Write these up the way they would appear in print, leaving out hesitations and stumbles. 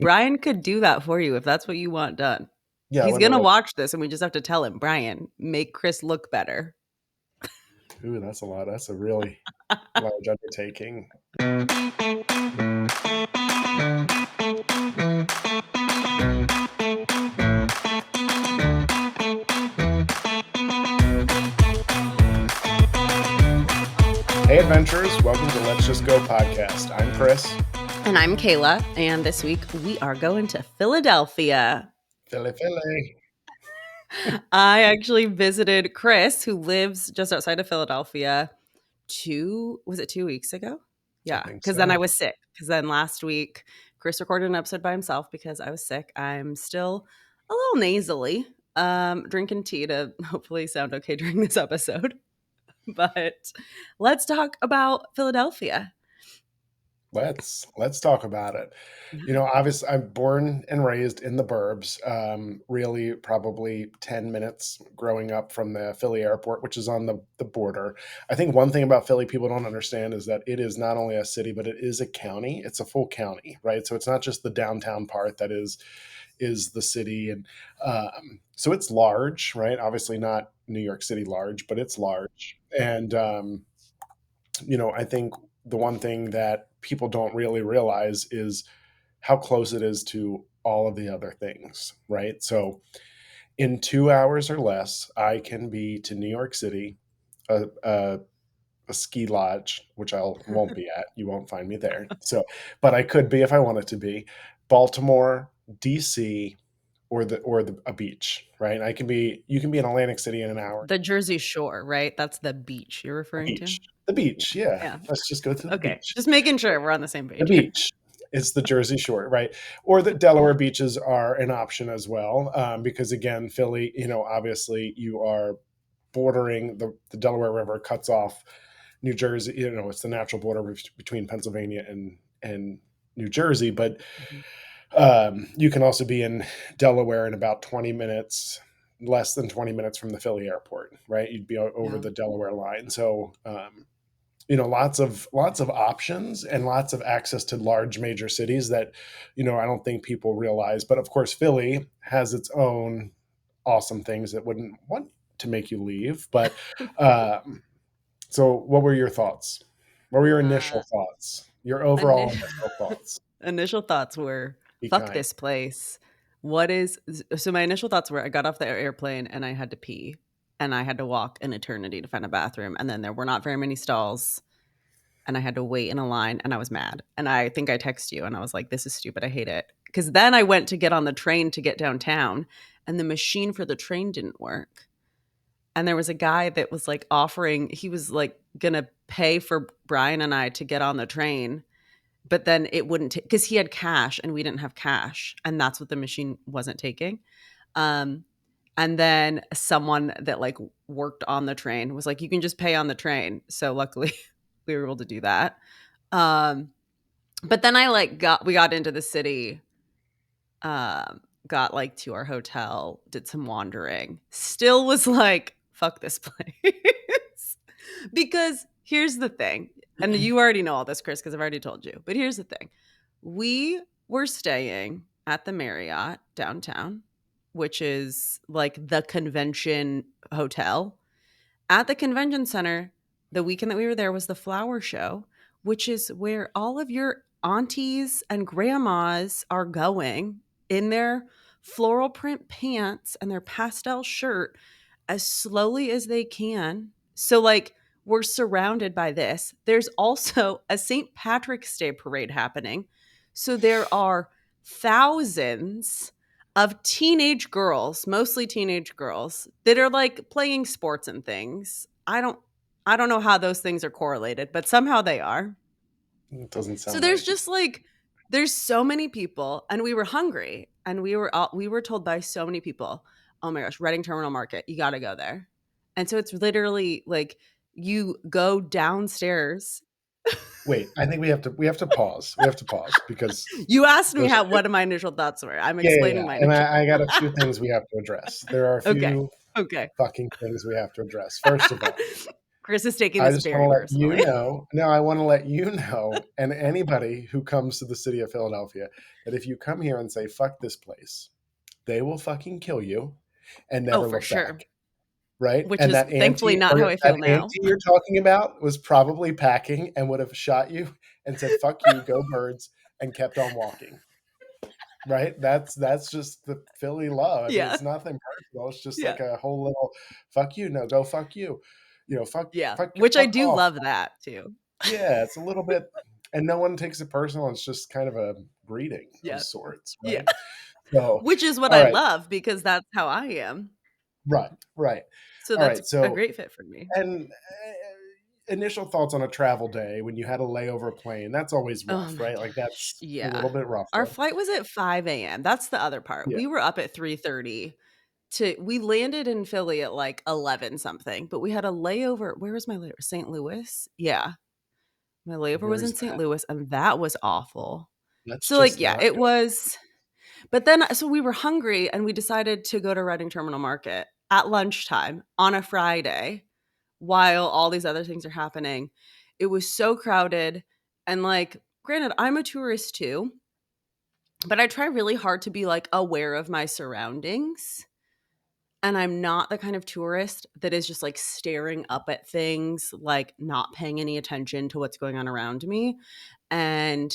Brian could do that for you if that's what you want done. Yeah, He's let me going to look. watch this and we just have to tell him, Brian, make Chris look better. Ooh, that's a lot. That's a really large undertaking. Hey, adventurers. Welcome to Let's Just Go podcast. I'm Chris. And I'm Kayla. And this week we are going to Philadelphia. Philly. I actually visited Chris, who lives just outside of Philadelphia, 2 weeks ago? I Yeah, think because then I so. was sick. Because then last week, Chris recorded an episode by himself because I was sick. I'm still a little nasally, drinking tea to hopefully sound okay during this episode. But let's talk about Philadelphia. Let's talk about it. You know, obviously, I'm born and raised in the burbs. Really, probably 10 minutes growing up from the Philly airport, which is on the border. I think one thing about Philly people don't understand is that it is not only a city, but it is a county. It's a full county, right? So it's not just the downtown part that is the city, and so it's large, right? Obviously, not New York City large, but it's large, and I think the one thing that people don't really realize is how close it is to all of the other things, right? So in 2 hours or less, I can be to New York City, a ski lodge, which I won't be at. You won't find me there. So, but I could be if I wanted to be, Baltimore, DC, or a beach, right? You can be in Atlantic City in an hour. The Jersey Shore, right? That's the beach you're A referring to? beach, the beach, yeah. Yeah. Let's just go to the Okay. beach. Just making sure we're on the same The page here. beach. It's the Jersey Shore, right? Or the Delaware beaches are an option as well, because again, Philly, obviously you are bordering the Delaware River cuts off New Jersey. It's the natural border between Pennsylvania and New Jersey, but Mhm. you can also be in Delaware in about 20 minutes, less than 20 minutes from the Philly airport, right? You'd be over Yeah. the Delaware line. So, lots of options and lots of access to large major cities that, I don't think people realize. But of course, Philly has its own awesome things that wouldn't want to make you leave. But so what were your thoughts? What were your initial Uh, thoughts? Your overall ini- initial thoughts? initial thoughts were, Be fuck kind. this place. So my initial thoughts were I got off the airplane and I had to pee and I had to walk an eternity to find a bathroom. And then there were not very many stalls and I had to wait in a line and I was mad. And I think I texted you and I was like, this is stupid. I hate it. Because then I went to get on the train to get downtown and the machine for the train didn't work. And there was a guy that was like he was like going to pay for Brian and I to get on the train, but then it wouldn't take because he had cash and we didn't have cash. And that's what the machine wasn't taking. Um, and then someone that like worked on the train was like, you can just pay on the train. So luckily we were able to do that. Um, but then we got into the city, got like to our hotel, did some wandering, still was like, fuck this place. Because here's the thing, and you already know all this, Chris, because I've already told you, but here's the thing. We were staying at the Marriott downtown, which is like the convention hotel. At the convention center, the weekend that we were there was the flower show, which is where all of your aunties and grandmas are going in their floral print pants and their pastel shirt as slowly as they can. So, like, we're surrounded by this. There's also a St. Patrick's Day parade happening. So, there are thousands of teenage girls, mostly teenage girls, that are like playing sports and things. I don't know how those things are correlated, but somehow they are. It doesn't So sound there's right. just like there's so many people and we were hungry and we were told by so many people, "Oh my gosh, Reading Terminal Market, you got to go there." And so it's literally like you go downstairs. Wait, I think we have to pause. We have to pause because You asked me there's a how few, what my initial thoughts were. I'm yeah. explaining my And initial I got a few things we have to address. There are a Okay. few Okay. fucking things we have to address. First of all, Chris is taking I this just wanna very let you personally. know no, I wanna let you know, and anybody who comes to the city of Philadelphia, that if you come here and say, "Fuck this place," they will fucking kill you and Oh, never for look back, sure. right? Which And is thankfully not how I that feel now. auntie you're talking about was probably packing and would have shot you and said, "Fuck you, go birds," and kept on walking, right? That's just the Philly love. I mean, Yeah. it's nothing personal. It's just Yeah. like a whole little, "Fuck you, no, go fuck you." You know, Yeah. Which I fuck do off. love that too. Yeah, it's a little bit, and no one takes it personal. It's just kind of a greeting of Yeah. sorts, Yeah. right? So, Which is what all I right, love because that's how I am. right, right. So All that's right, a so great fit for me. and initial thoughts on a travel day when you had a layover plane. That's always Oh rough, my right? Like gosh. that's a Yeah. little bit Our rougher. flight was at 5 a.m. That's the other part. Yeah, We were up at 3:30 to we landed in Philly at like 11 something, but we had a layover. Where was my layover? St. Louis? Yeah. My layover was where's in St. that? Louis and that was awful. That's So like just yeah, not it good. was but then so we were hungry and we decided to go to Reading Terminal Market at lunchtime on a Friday while all these other things are happening. It was so crowded and like granted I'm a tourist too, but I try really hard to be like aware of my surroundings. And I'm not the kind of tourist that is just like staring up at things, like not paying any attention to what's going on around me. And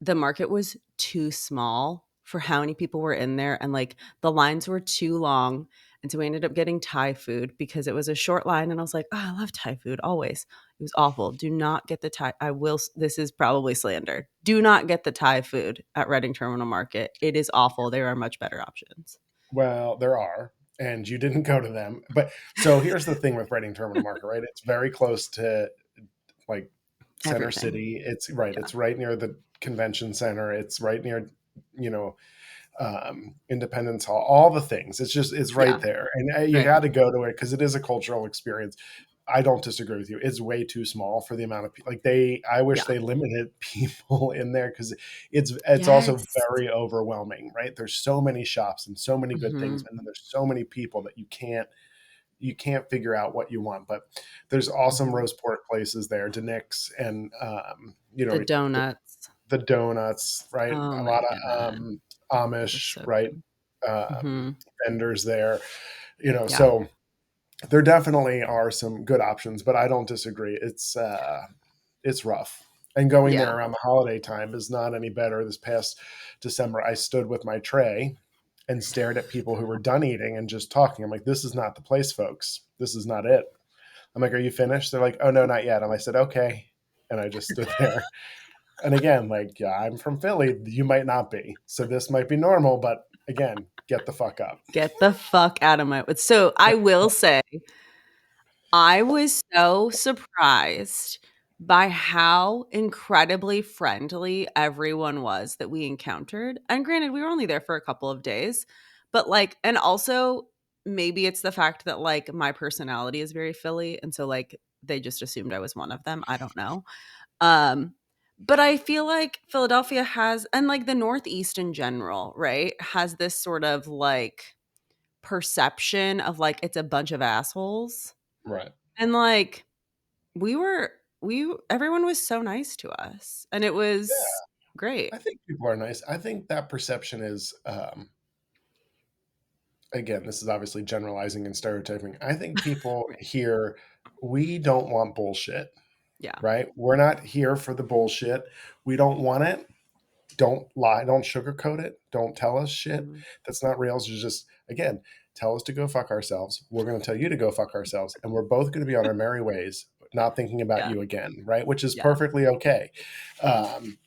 the market was too small for how many people were in there. And like the lines were too long. And so we ended up getting Thai food because it was a short line. And I was like, oh, I love Thai food always. It was awful. Do not get the Thai. I will. This is probably slander. Do not get the Thai food at Reading Terminal Market. It is awful. There are much better options. Well, there are, and you didn't go to them. But so here's the thing with Reading Terminal Market, right? It's very close to like Center Everything. City. It's right. Yeah. It's right near the convention center. It's right near, you know, Independence Hall, all the things. It's right Yeah. there, and you Right. got to go to it because it is a cultural experience. I don't disagree with you. It's way too small for the amount of people. Like I wish Yeah. they limited people in there because it's also Yes. very overwhelming, right? There's so many shops and so many good things, Mhm. and then there's so many people that you can't figure out what you want. But there's awesome Mhm. roast pork places there, Denick's, and you The know donuts. the donuts, right? Oh A my lot of god. Those are Amish, so right? good. Um, Mhm. vendors there, Yeah. so there definitely are some good options, but I don't disagree. It's rough. And going there Yeah. around the holiday time is not any better. This past December, I stood with my tray and stared at people who were done eating and just talking. I'm like, this is not the place, folks. This is not it. I'm like, are you finished? They're like, oh no, not yet. And I said, okay. And I just stood there. And again, like, yeah, I'm from Philly. You might not be. So this might be normal, but again, get the fuck up. Get the fuck out of my so I will say I was so surprised by how incredibly friendly everyone was that we encountered. And granted, we were only there for a couple of days, but like, and also maybe it's the fact that like my personality is very Philly. And so like they just assumed I was one of them. I don't know. Um, but I feel like Philadelphia has, and like the Northeast in general, right, has this sort of like perception of like it's a bunch of assholes. Right. And like we were we everyone was so nice to us and it Yeah. was great. I think people are nice. I think that perception is, again, this is obviously generalizing and stereotyping. I think people here, we don't want bullshit, Yeah. right? We're not here for the bullshit. We don't want it. Don't lie. Don't sugarcoat it. Don't tell us shit Mhm. that's not real. So just, again, tell us to go fuck ourselves. We're going to tell you to go fuck ourselves. And we're both going to be on our merry ways, not thinking about Yeah. you again, right? Which is Yeah. perfectly okay. Um,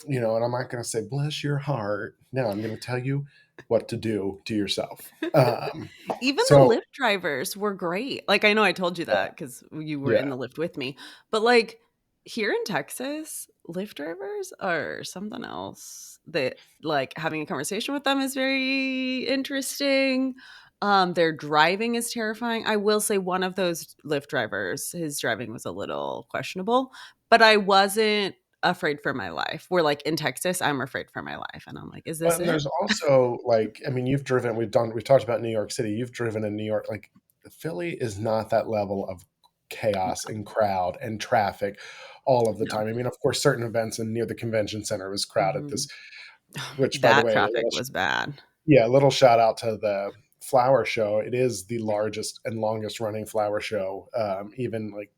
and I'm not going to say, bless your heart. No, I'm going to tell you what to do to yourself. Even the So, Lyft drivers were great. Like, I know I told you yeah, that because you were yeah. in the Lyft with me, but like here in Texas, Lyft drivers are something else. That like having a conversation with them is very interesting. Their driving is terrifying. I will say one of those Lyft drivers, his driving was a little questionable, but I wasn't afraid for my life. We're like in Texas, I'm afraid for my life. And I'm like, is Well, this and it? there's also like, I mean, we've talked about New York City. You've driven in New York. Like, Philly is not that level of chaos and crowd and traffic all of the No. time. I mean, of course, certain events and near the convention center was crowded. This, Mhm. which, by the That way, traffic was bad. yeah, a little shout out to the flower show. It is the largest and longest running flower show, even like,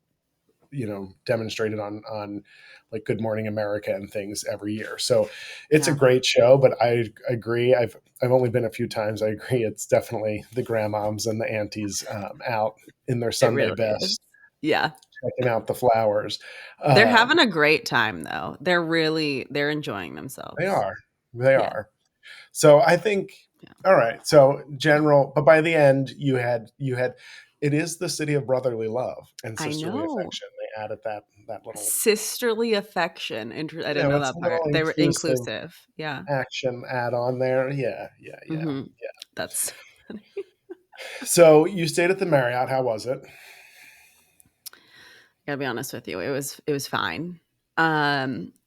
demonstrated on like Good Morning America and things every year. So it's a Yeah, great show, but I agree. I've only been a few times. I agree. It's definitely the grandmoms and the aunties out in their it Sunday really is. best, Yeah. checking out the flowers. They're Um, having a great time though. They're enjoying they themselves. are, they Yeah, are. So I think, yeah. all right. So general, but by the end, you had. It is the city of brotherly love and I sisterly know. affection. They added that little. Sisterly affection. I didn't know It's a that part. little They were inclusive inclusive. Yeah. action add on there. Yeah, yeah, yeah, Mhm. yeah. That's funny. So you stayed at the Marriott. How was it? Gotta be honest with you. It was fine.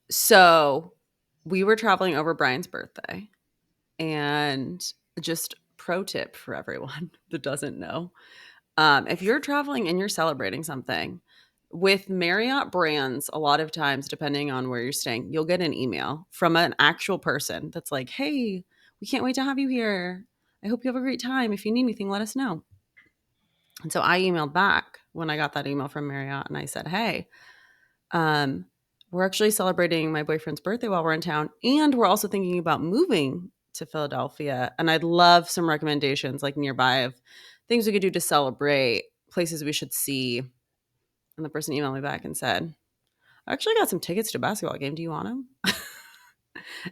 So we were traveling over Brian's birthday, and just pro tip for everyone that doesn't know. If you're traveling and you're celebrating something with Marriott brands, a lot of times, depending on where you're staying, you'll get an email from an actual person that's like, "Hey, we can't wait to have you here. I hope you have a great time. If you need anything, let us know." And so I emailed back when I got that email from Marriott and I said, "Hey, um, we're actually celebrating my boyfriend's birthday while we're in town, and we're also thinking about moving to Philadelphia. And I'd love some recommendations like nearby of things we could do to celebrate, places we should see." And the person emailed me back and said, "I actually got some tickets to a basketball game. Do you want them?"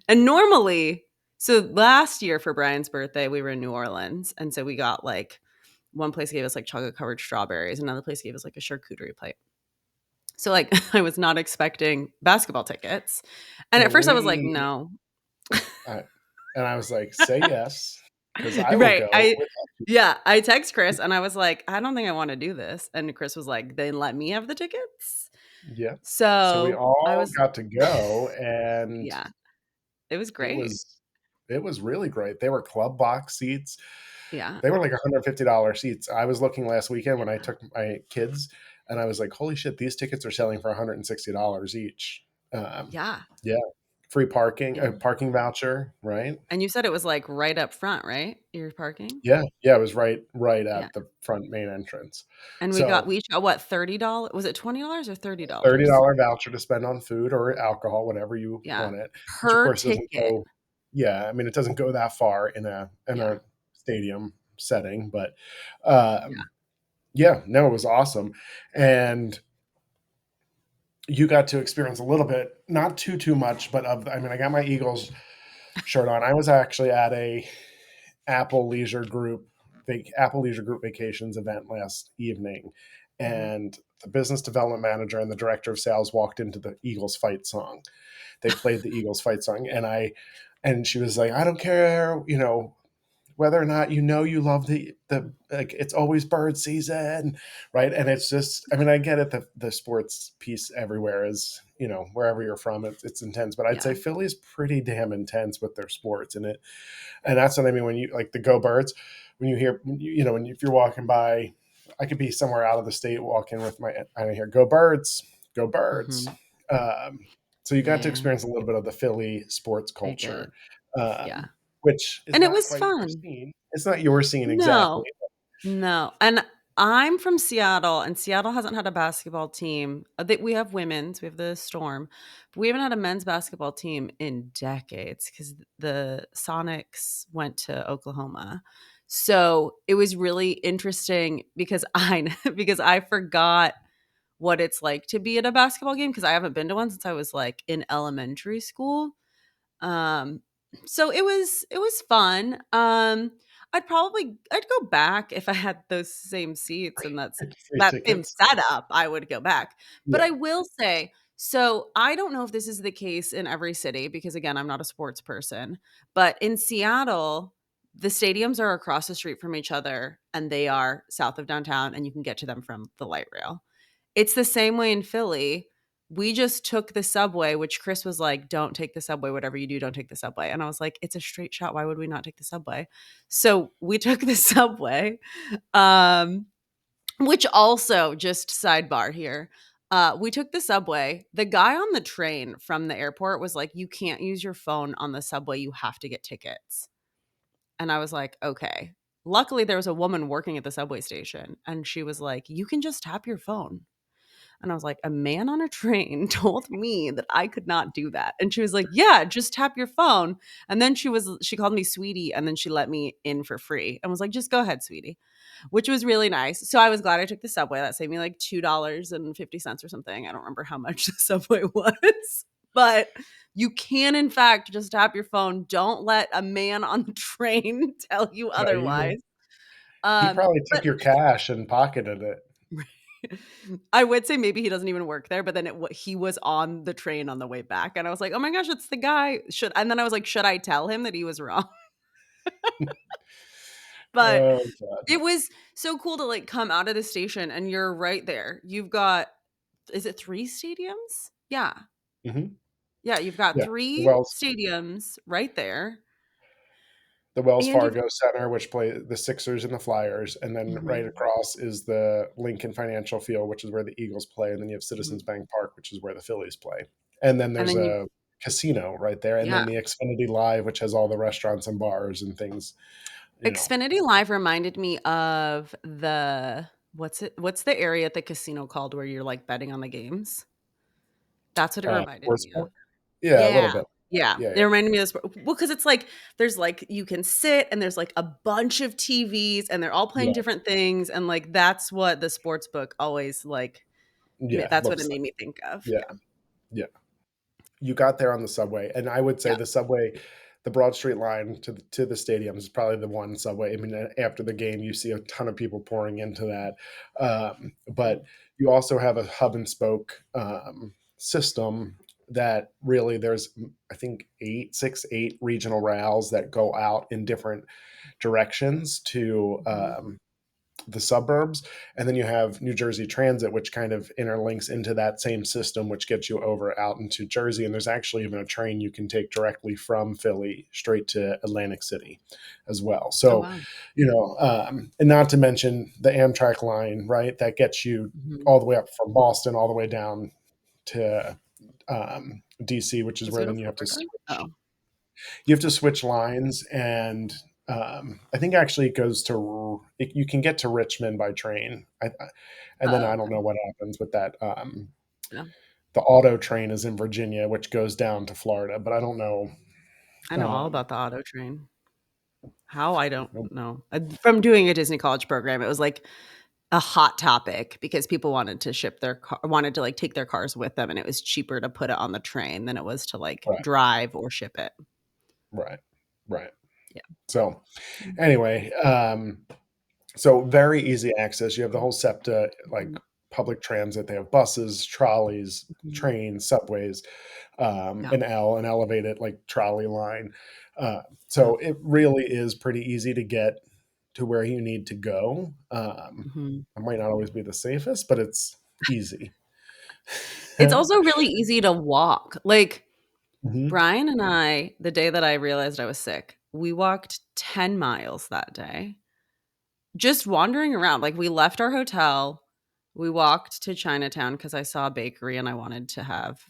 And normally, so last year for Brian's birthday, we were in New Orleans. And so we got like one place gave us like chocolate covered strawberries, another place gave us like a charcuterie plate. So like I was not expecting basketball tickets. And at Well, first I was like, no. I, and I was like, say yes, because I will Right. go with. I text Chris and I was like, I don't think I want to do this. And Chris was like, then let me have the tickets. Yeah. So we So I all was, got to go, and yeah, it was it great. was it was really great. They were club box seats. Yeah. They were like $150 seats. I was looking last weekend when I took my kids, and I was like, "Holy shit! These tickets are selling for $160 each." Um, Yeah. yeah, free parking, Yeah. a parking voucher, right? And you said it was like right up front, right? Your parking? Yeah, yeah, it was right Yeah. at the front main entrance. And So we each got what, $30? Was it $20 or $30? $30 voucher to spend on food or alcohol, whatever you Yeah. want it, which of Per course doesn't ticket. go. Yeah, I mean, it doesn't go that far in Yeah. a stadium setting, but Yeah. yeah, no, it was awesome, and you got to experience a little bit, not too much, but I mean, I got my Eagles shirt on. I was actually at a Apple Leisure Group Apple Leisure Group Vacations event last evening, Mhm. and the business development manager and the director of sales walked into the Eagles fight song. They played the Eagles fight song, and she was like, "I don't care, whether or not you love the like it's always bird season, right?" And it's just, I mean, I get it, the sports piece everywhere is, wherever you're from, it's intense, but I'd say Yeah. Philly's pretty damn intense with their sports, and that's what I mean when you like the Go Birds, when you hear, if you're walking by, I could be somewhere out of the state walking with I hear Go Birds, Go Birds. Mhm. Um, so you got to Yeah. experience a little bit of the Philly sports I culture, did. Yeah. um, which is And it not was quite your fun. scene. It's not your scene exactly. No. No, and I'm from Seattle, and Seattle hasn't had a basketball team. We have women's, we have the Storm, but we haven't had a men's basketball team in decades because the Sonics went to Oklahoma. So it was really interesting because because I forgot what it's like to be at a basketball game because I haven't been to one since I was like in elementary school. Um, so it was fun. I'd go back if I had those same seats and Free that same tickets. setup, I would go back. But Yeah. I will say, so I don't know if this is the case in every city because again, I'm not a sports person, but in Seattle, the stadiums are across the street from each other and they are south of downtown and you can get to them from the light rail. It's the same way in Philly. We just took the subway, which Chris was like, "Don't take the subway. Whatever you do, don't take the subway." And I was like, "It's a straight shot. Why would we not take the subway?" So we took the subway. Um, Which also, just sidebar here, we took the subway. The guy on the train from the airport was like, "You can't use your phone on the subway. You have to get tickets." And I was like, "Okay." Luckily, there was a woman working at the subway station, and she was like, "You can just tap your phone." And I was like, "A man on a train told me that I could not do that." And she was like, "Yeah, just tap your phone." And then she called me sweetie, and then she let me in for free and was like, "Just go ahead, sweetie." Which was really nice. So I was glad I took the subway. That saved me like $2.50 or something. I don't remember how much the subway was. But you can, in fact, just tap your phone. Don't let a man on the train tell you Yeah, you otherwise. he probably took But your cash and pocketed it. I would say maybe he doesn't even work there, but then he was on the train on the way back, and I was like, "Oh my gosh, it's the guy." And then I was like, "Should I tell him that he was wrong?" But Oh god. it was so cool to like come out of the station and you're right there. You've got, is it 3 stadiums? Yeah. Mhm. Yeah, you've got Yeah. 3 stadiums right there, The Wells and you've Fargo Center, which play the Sixers and the Flyers, and then right mhm, across is the Lincoln Financial Field, which is where the Eagles play, and then you have mhm, Citizens Bank Park, which is where the Phillies play. And then and there's then you a casino right there, and yeah. then the Xfinity Live, which has all the restaurants and bars and things, you know. Xfinity Live reminded me of what's the area at the casino called where you're, like, betting on the games? That's what it reminded Or me of. sport? Yeah, a little Yeah, bit. yeah, Yeah, it yeah. reminded me of this well, because it's like there's, like you can sit and there's, like, a bunch of TVs and they're all playing Yeah, different things, and, like, that's what the sports book always, like yeah, that's what it looks made like. me think of, Yeah, yeah. yeah. You got there on the subway, and I would say Yeah, the subway, the Broad Street line to the stadium is probably the one subway. I mean, after the game, you see a ton of people pouring into that, but mhm, you also have a hub and spoke system that really there's I think 8 regional rails that go out in different directions to mhm. the suburbs, and then you have New Jersey Transit, which kind of interlinks into that same system, which gets you over out into Jersey. And there's actually even a train you can take directly from Philly straight to Atlantic City as well. Oh, So, wow. and not to mention the Amtrak line, right? That gets you Mhm. all the way up from Boston, all the way down to DC, which is Does it where go to then you have to Florida? switch. Oh, You have to switch lines, and I think actually it goes to you can get to Richmond by train, and then oh, I don't okay, know what happens with that. yeah. The auto train is in Virginia, which goes down to Florida, but I don't know. I know all Um, about the auto train. How, I don't know. From doing a Disney college program, it was, like, a hot topic because people wanted to, like, take their cars with them, and it was cheaper to put it on the train than it was to, like, right, drive or ship it. right, right. Yeah. So Mm. anyway, so very easy access. You have the whole SEPTA, like Mhm. public transit. They have buses, trolleys, Mhm. trains, subways, Yeah. an elevated like trolley line. Yeah. So it really is pretty easy to get to where you need to go. Mhm. It might not always be the safest, but it's easy. It's also really easy to walk. Like, Mhm. Brian and I, the day that I realized I was sick, we walked 10 miles that day. Just wandering around, like, we left our hotel, we walked to Chinatown because I saw a bakery and I wanted to have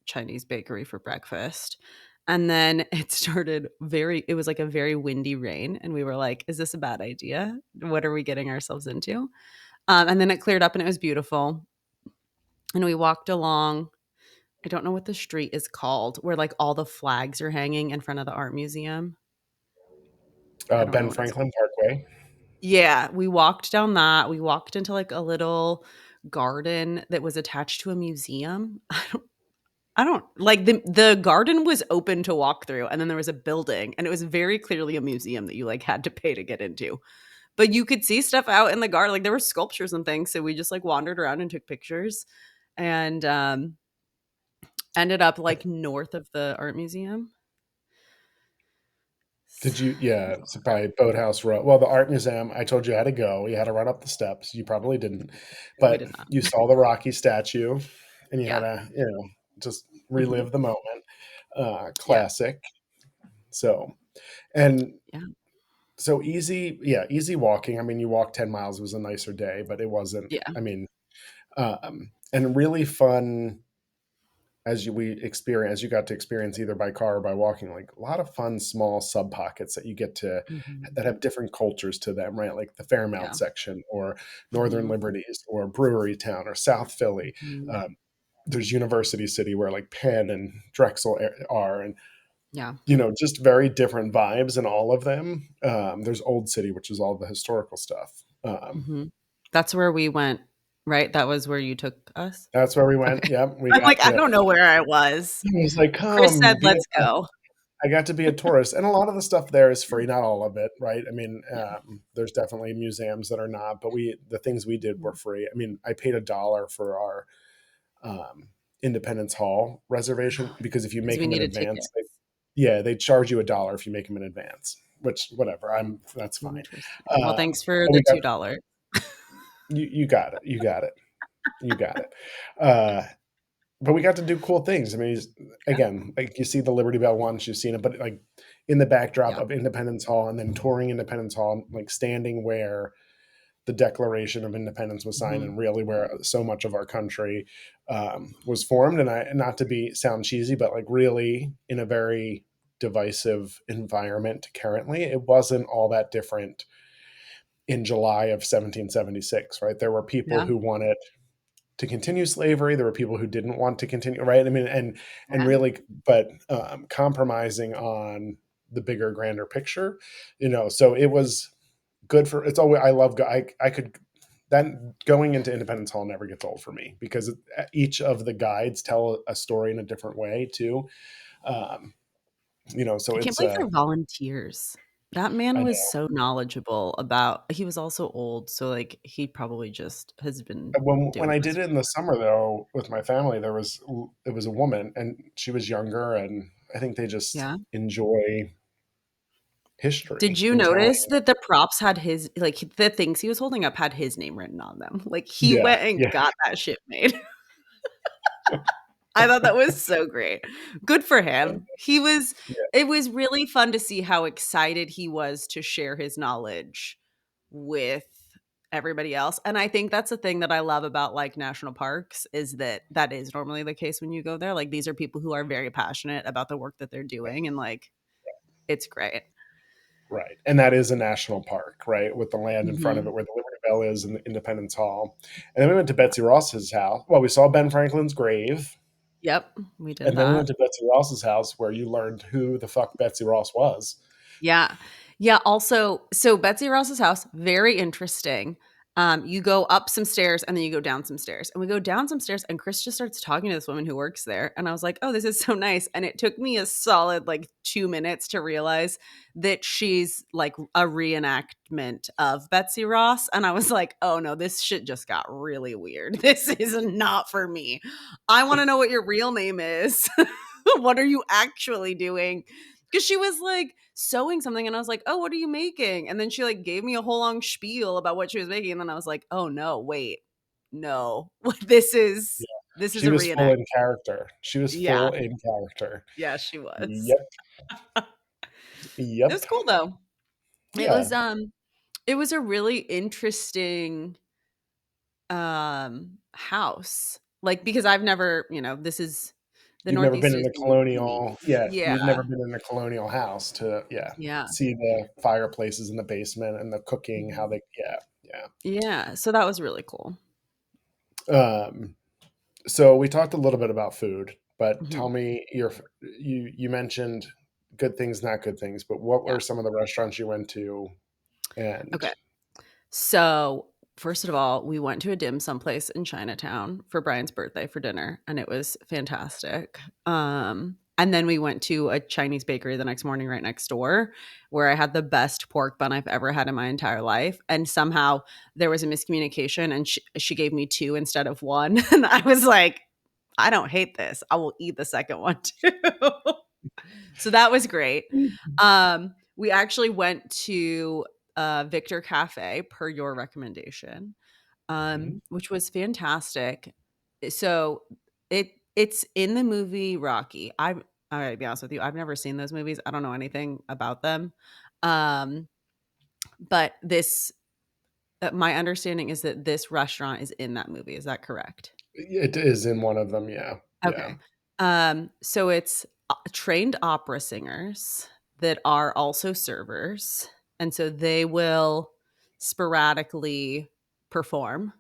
Chinese bakery for breakfast, and then it was, like, a very windy rain, and we were like, "Is this a bad idea? What are we getting ourselves into?" And then it cleared up and it was beautiful, and we walked along. I don't know what the street is called, where, like, all the flags are hanging in front of the art museum. I don't know Ben what it's Franklin Parkway. Yeah, we walked down that. We walked into, like, a little garden that was attached to a museum. I don't like, the garden was open to walk through, and then there was a building, and it was very clearly a museum that you, like, had to pay to get into. But you could see stuff out in the garden, like, there were sculptures and things, so we just, like, wandered around and took pictures, and, ended up, like, north of the art museum. Did you? Yeah, it's probably Boathouse Row. Well, the art museum, I told you how to go. You had to run up the steps. You probably didn't, We but did not. you saw the Rocky statue, and you had Yeah. to, just Mhm. relive the moment. Yeah. Classic. So, and Yeah. So easy, yeah, easy walking. I mean, you walk 10 miles, it was a nicer day, but it wasn't, Yeah. I mean, and really fun as you got to experience either by car or by walking, like a lot of fun small sub pockets that you get to Mhm. that have different cultures to them, right? Like the Fairmount Yeah. section or Northern Mhm. Liberties or Brewery Town or South Philly. Mhm. Um, there's University City where like Penn and Drexel are, and Yeah. just very different vibes in all of them. There's Old City, which is all the historical stuff. Mhm. That's where we went, right? That was where you took us? That's where we went. Okay. Yep, we I'm got like, I to. don't know where I was. He was like, Chris "Come, said, "Let's go." I got to be a tourist," and a lot of the stuff there is free, not all of it, right? I mean, Yeah. there's definitely museums that are not, but the things we did were Mhm. free. I mean, I paid $1 for our um, Independence Hall reservation because if you 'Cause make we them in needed advance, tickets. yeah, they charge you $1 if you make them in advance, which whatever, that's fine. Interesting. Well, thanks for But the we got $2. you got it, you got it, you got it. Uh, but we got to do cool things. I mean, Yeah. again, like you see the Liberty Bell once, you've seen it, but like in the backdrop Yeah. of Independence Hall and then touring Independence Hall, like standing where the Declaration of Independence was signed Mhm. and really where so much of our country was formed. And not to be sound cheesy, but like really in a very divisive environment currently, it wasn't all that different in July of 1776, right? There were people Yeah. who wanted to continue slavery. There were people who didn't want to continue, right? I mean, and Yeah. really, but compromising on the bigger, grander picture, So it was good for. It's always I love. I could then going into Independence Hall never gets old for me because each of the guides tell a story in a different way too. Um, so I can't it's believe they're volunteers. That man I was know so knowledgeable about he was also old, so, like, he probably just has been when doing I this did it in the summer though with my family, it was a woman and she was younger, and I think they just Yeah. enjoy Did history you and telling. notice that the props had his like, the things he was holding up had his name written on them? Like, he Yeah, went and yeah, got that shit made. I thought that was so great. Good for him. yeah, It was really fun to see how excited he was to share his knowledge with everybody else, and I think that's the thing that I love about, like, national parks is that that is normally the case when you go there, like, these are people who are very passionate about the work that they're doing, and, like, it's great. right. And that is a national park, right, with the land in front of Mhm. it where the Liberty Bell is and the Independence Hall. And then we went to Betsy Ross's house. Well, we saw Ben Franklin's grave, Yep, we did and then we went that. to Betsy Ross's house where you learned who the fuck Betsy Ross was. Yeah. Yeah, also so Betsy Ross's house, very interesting. You go up some stairs and then you go down some stairs. And we go down some stairs and Chris just starts talking to this woman who works there. And I was like, "Oh, this is so nice." And it took me a solid like 2 minutes to realize that she's like a reenactment of Betsy Ross. And I was like, "Oh no, this shit just got really weird. This is not for me. I want to know what your real name is. What are you actually doing?" Because she was like sewing something and I was like, "Oh, what are you making?" And then she like gave me a whole long spiel about what she was making and then I was like, "Oh no, wait. No. This Yeah. is She a was full reenact." in character. She was Yeah. full in character. Yeah, she was. Yep, It yep. was cool though. It Yeah. was it was a really interesting house. Like because I've never, this is the You've never been Northeast in is a new to me. colonial yeah, Yeah. you've never been in a colonial house to Yeah. see the fireplaces in the basement and the cooking, how Mhm. they yeah. Yeah, so that was really cool. Um, so we talked a little bit about food, but tell Mhm. me you mentioned good things, not good things, but what Yeah. were some of the restaurants you went to? And Okay. So, first of all, we went to a dim sum place in Chinatown for Brian's birthday for dinner, and it was fantastic. And then we went to a Chinese bakery the next morning right next door, where I had the best pork bun I've ever had in my entire life. And somehow there was a miscommunication, and she gave me two instead of one. And I was like, I don't hate this. I will eat the second one too. So that was great. We actually went to Victor Cafe per your recommendation, Mhm. which was fantastic. So it's in the movie Rocky. I gotta be honest with you, I've never seen those movies. I don't know anything about them. Um, But this my understanding is that this restaurant is in that movie. Is that correct? It is in one of them, yeah, yeah. Okay. So it's trained opera singers that are also servers, and so they will sporadically perform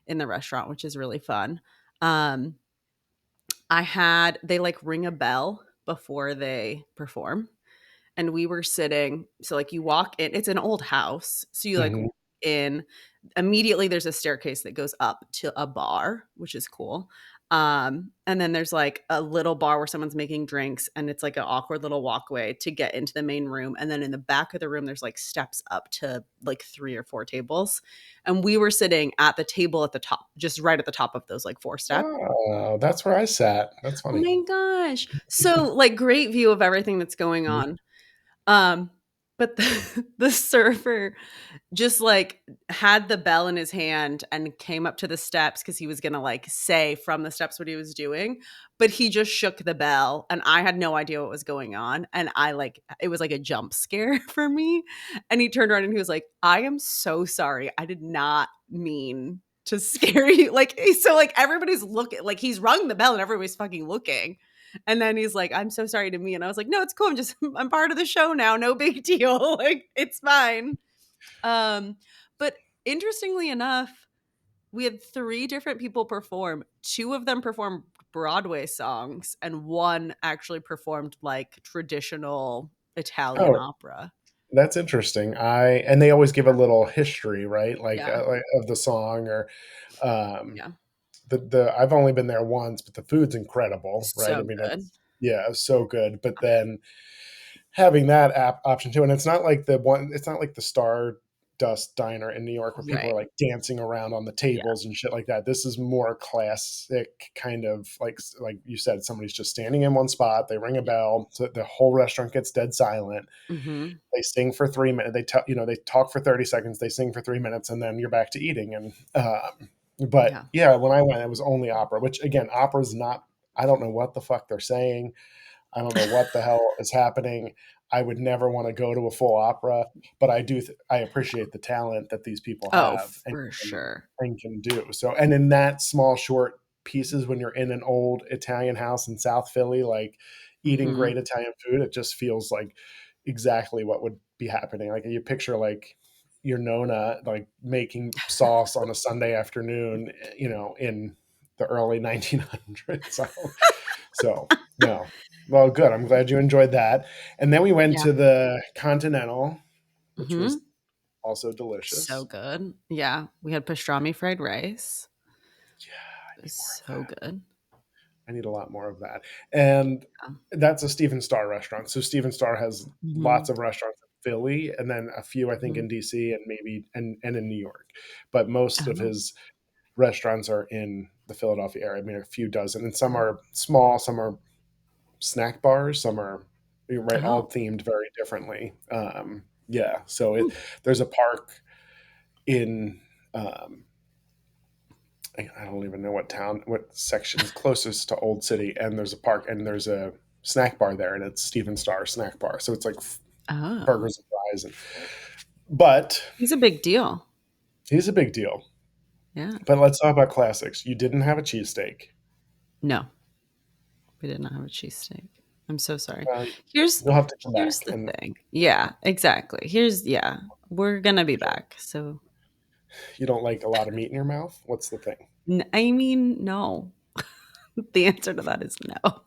in the restaurant, which is really fun. Um, they like ring a bell before they perform, and we were sitting. So like you walk in, it's an old house, so you like Mhm. walk in, immediately there's a staircase that goes up to a bar, which is cool. And then there's like a little bar where someone's making drinks, and it's like an awkward little walkway to get into the main room. And then in the back of the room, there's like steps up to like 3 or 4 tables. And we were sitting at the table at the top, just right at the top of those like 4 steps. Oh, that's where I sat. That's Oh funny. my gosh. So like great view of everything that's going Mhm. on. Um, but the server just like had the bell in his hand and came up to the steps because he was gonna like say from the steps what he was doing, but he just shook the bell and I had no idea what was going on. And I like it was like a jump scare for me. And he turned around and he was like, I am so sorry. I did not mean to scare you. Like, so like everybody's looking, like he's rung the bell and everybody's fucking looking. And then he's like, I'm so sorry to me. And I was like, no, it's cool. I'm part of the show now. No big deal. Like, it's fine. Um, but interestingly enough, we had 3 different people perform. 2 of them performed Broadway songs, and 1 actually performed like traditional Italian Oh, opera. that's interesting. And they always give a little history, right? Yeah. Like of the song or um Yeah. the I've only been there once, but the food's incredible, right? I So mean, good. it's so good. But then having that option too, and it's not like the Stardust Diner in New York where people are Right. like dancing around on the Yeah. tables and shit like that. This is more classic kind of like you said, somebody's just standing in one spot, they ring a Yeah. bell, so the whole restaurant gets dead silent. Mhm. They sing for 3 minutes. They talk for 30 seconds. They sing for 3 minutes, and then you're back to eating. And but Yeah. yeah, when I went, it was only opera. Which again, opera's not. I don't know what the fuck they're saying. I don't know what the hell is happening. I would never want to go to a full opera, but I do. I appreciate the talent that these people Oh, have for sure. and can do. So, and in that small, short pieces, when you're in an old Italian house in South Philly, like eating Mhm. great Italian food, it just feels like exactly what would be happening. Like you picture like your nonna like making sauce on a Sunday afternoon, in the early 1900s. So no, well, good. I'm glad you enjoyed that. And then we went Yeah. to the Continental, which was Mhm. also So delicious. good. Yeah. We had pastrami fried rice. Yeah, I It need was more of so that. good. I need a lot more of that. And Yeah. that's a Steven Starr restaurant. So Steven Starr has lots Mhm. of restaurants in Philly and then a few I think Mhm. in DC and maybe and in New York. But most of Oh, his restaurants are in the Philadelphia area. I mean a few dozen. And some okay. are small, some are snack bars, some are right all Oh. themed very differently. Yeah. So Hmm. there's a park in I don't even know what section's closest to Old City, and there's a park, and there's a snack bar there, and it's Steven Starr Snack Bar. So it's like Oh. burgers and fries, but He's a big deal. he's a big deal. Yeah. But let's talk about classics. You didn't have a cheesesteak. No, we did not have a cheesesteak. I'm so sorry. Well, Here's you'll have to come here's back, the and thing. Yeah, exactly. We're gonna be you don't, back. So you don't like a lot of meat in your mouth. What's the thing? I mean, no. The answer to that is no.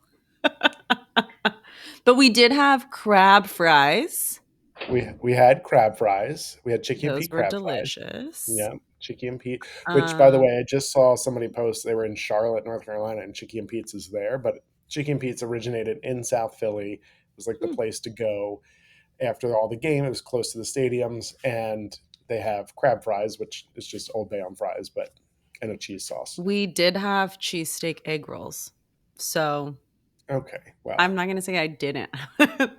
But we did have crab fries. We had crab fries. We had Chicky and Those Pete were crab fries. delicious. Yeah, Chicky and Pete. Which, by the Um, way, I just saw somebody post they were in Charlotte, North Carolina, and Chicky and Pete's is there. But Chicky and Pete's originated in South Philly. It was like the hmm. place to go after all the game. It was close to the stadiums, and they have crab fries, which is just Old Bay on fries, but and a cheese sauce. We did have cheesesteak egg rolls. So Okay, I'm well, not gonna say I didn't.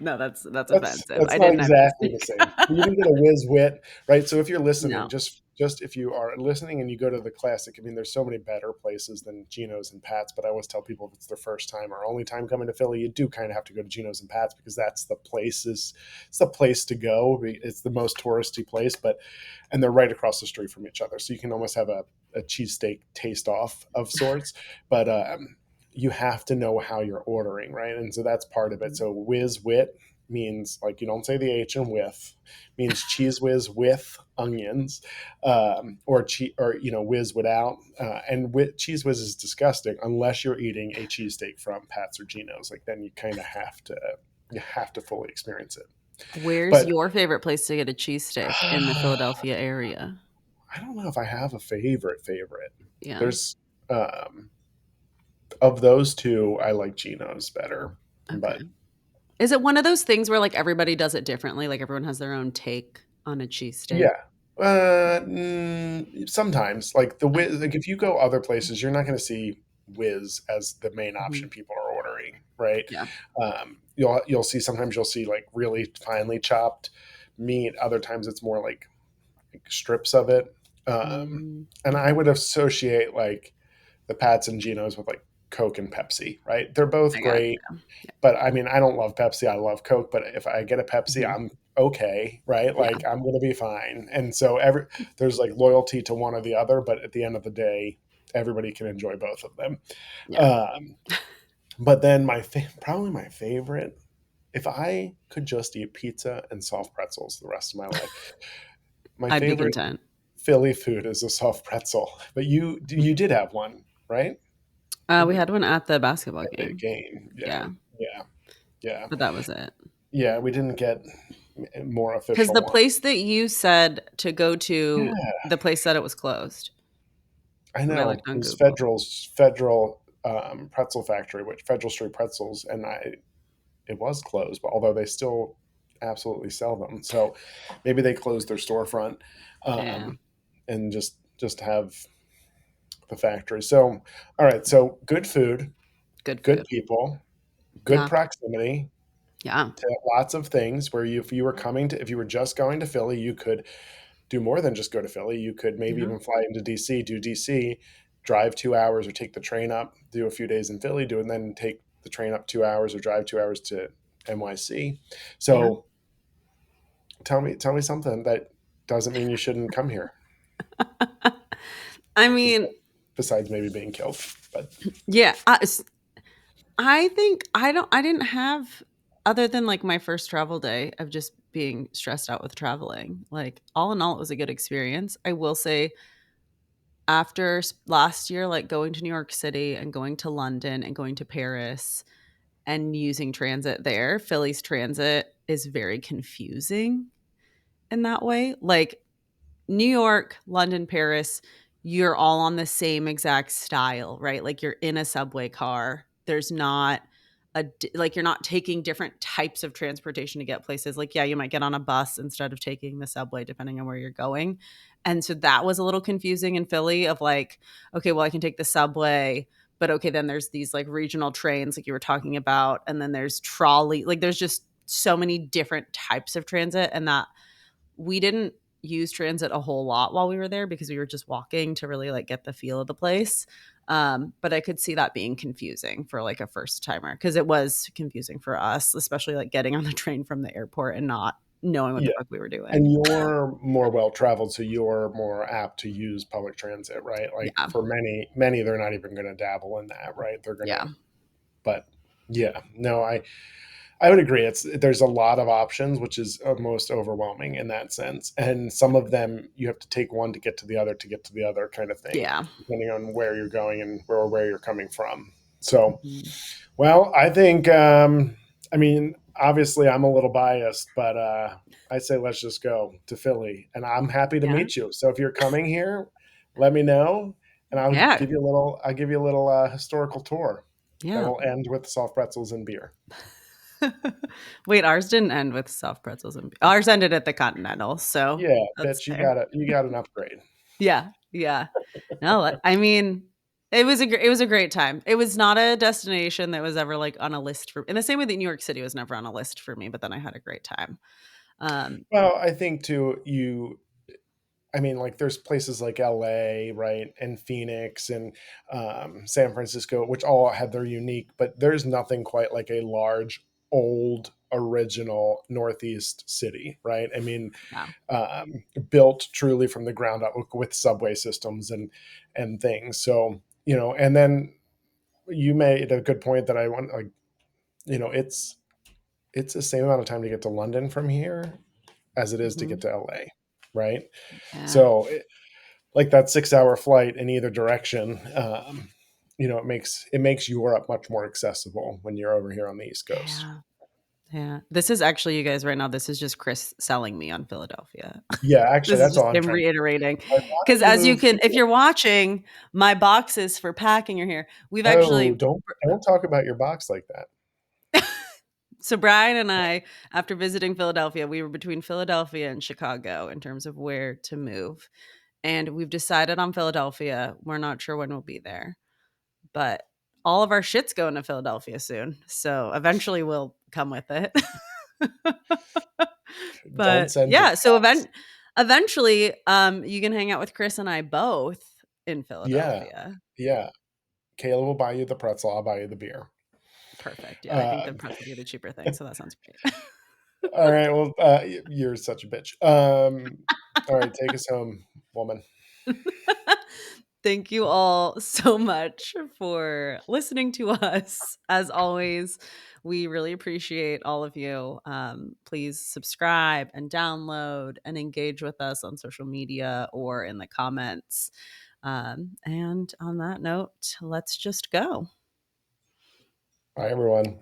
No, that's that's offensive. that's I not didn't have exactly the cheesesteak. same. You didn't get a whiz wit, right? So if you're listening, No. just just if you are listening and you go to the classic, I mean, there's so many better places than Geno's and Pat's, but I always tell people if it's their first time or only time coming to Philly, you do kind of have to go to Geno's and Pat's because that's the place is it's the place to go. It's the most touristy place, but and they're right across the street from each other, so you can almost have a cheesesteak taste off of sorts. But you have to know how you're ordering, right? And so that's part of it. Mhm. So whiz wit means like you don't say the H in with, means cheese whiz with onions, or whiz without. And cheese whiz is disgusting unless you're eating a cheesesteak from Pat's or Geno's. Like then you have to fully experience it. Where's But your favorite place to get a cheesesteak in the I Philadelphia area? don't know if I have a favorite. Yeah, There's um, of those two, I like Geno's better, okay. but Is it one of those things where, like, everybody does it differently? Like, everyone has their own take on a cheesesteak? yeah. Sometimes, like the whiz, like if you go other places, you're not going to see whiz as the main option Mhm. people are ordering, right? Yeah. You'll see sometimes you'll see like really finely chopped meat. Other times it's more like strips of it. Um, Mm, and I okay. would associate like the Pats and Geno's with like Coke and Pepsi, right? They're both I got great. yeah. But I mean, I don't love Pepsi. I love Coke. But if I get a Pepsi, Mhm. I'm okay, right? Yeah, Like I'm gonna be fine. And so there's like loyalty to one or the other. But at the end of the day, everybody can enjoy both of them. yeah. Um, but then probably my favorite, if I could just eat pizza and soft pretzels the rest of my life, my I'd be favorite content. Philly food is a soft pretzel. But you did have one, right? We Didn't had one at the basketball at the game. game? Yeah, Yeah, yeah, yeah, but that was it. yeah. We didn't get more Because official the one. place that you said to go to, Yeah, the place said it was closed I when I know. looked It on was Google. Federal Pretzel Factory, which Federal Street Pretzels, and it was closed, but although they still absolutely sell them, so maybe they closed their storefront Yeah, and just have the factory. So, all right. So good food, good good food. people, good Yeah, proximity yeah. to lots of things. Where if you were just going to Philly, you could do more than just go to Philly. You could maybe Yeah, even fly into DC, do DC, drive 2 hours, or take the train up, do a few days in Philly, do and then take the train up 2 hours or drive 2 hours to NYC. yeah. So tell me something that doesn't mean you shouldn't come here. I mean, Besides maybe being killed, but yeah, I think I didn't have, other than, like, my first travel day of just being stressed out with traveling, like, all in all, it was a good experience. I will say after last year, like, going to New York City and going to London and going to Paris and using transit there, Philly's transit is very confusing in that way. Like, New York, London, Paris, you're all on the same exact style, right? Like, you're in a subway car. There's not like, you're not taking different types of transportation to get places. Like, yeah, you might get on a bus instead of taking the subway depending on where you're going. And so that was a little confusing in Philly of like, okay, well, I can take the subway, but okay, then there's these like regional trains like you were talking about, and then there's trolley. Like, there's just so many different types of transit, and that we didn't use transit a whole lot while we were there because we were just walking to really like get the feel of the place. But I could see that being confusing for like a first timer because it was confusing for us, especially like getting on the train from the airport and not knowing what the yeah. fuck we were doing. And you're more well traveled, so you're more apt to use public transit, right? Like Yeah. for many, they're not even going to dabble in that, right? They're going Yeah. to, but yeah, no, I would agree. There's a lot of options, which is most overwhelming in that sense. And some of them you have to take one to get to the other kind of thing, Yeah. depending on where you're going and where you're coming from. So, Mhm. well, I think, I mean, obviously I'm a little biased, but I say let's just go to Philly, and I'm happy to Yeah. meet you. So if you're coming here, let me know, and Yeah. I'll give you a little historical tour that Yeah. will end with soft pretzels and beer. Wait, ours didn't end with soft pretzels and ours ended at the Continental, so Yeah, that's bitch, fair. you got an upgrade. Yeah, yeah. No, I mean, it was a great time. It was not a destination that was ever, like, on a list for, in the same way that New York City was never on a list for me, but then I had a great time. Um, Well, I think too, I mean, like, there's places like LA, right, and Phoenix and San Francisco, which all had their unique, but there's nothing quite like a large, old, original Northeast city, right? I mean, Yeah. built truly from the ground up with subway systems and things. So, and then you made a good point that I want, like, it's the same amount of time to get to London from here as it is to get Mhm. to LA, right? Yeah. So, like that 6-hour flight in either direction, it makes Europe much more accessible when you're over here on the East Coast. Yeah. Yeah. This is actually, you guys, right now, this is just Chris selling me on Philadelphia. Yeah, actually, This is that's just all I'm him trying to. reiterating, Like, why because don't you as you move can, if here? you're watching, my boxes for packing are here. We've Oh, actually don't talk about your box like that. so Brian and I, after visiting Philadelphia, we were between Philadelphia and Chicago in terms of where to move, and we've decided on Philadelphia. We're not sure when we'll be there, but all of our shit's going to Philadelphia soon, so eventually we'll come with it. Don't But send your yeah, so cats. eventually, you can hang out with Chris and I both in Yeah, Philadelphia. yeah. Kayla will buy you the pretzel, I'll buy you the beer. Perfect. Yeah, I think the Um, pretzel will be the cheaper thing, so that sounds great. all right, well, you're such a bitch. All right, take us home, woman. Thank you all so much for listening to us. As always, we really appreciate all of you. Please subscribe and download and engage with us on social media or in the comments. And on that note, let's just go. Bye, everyone.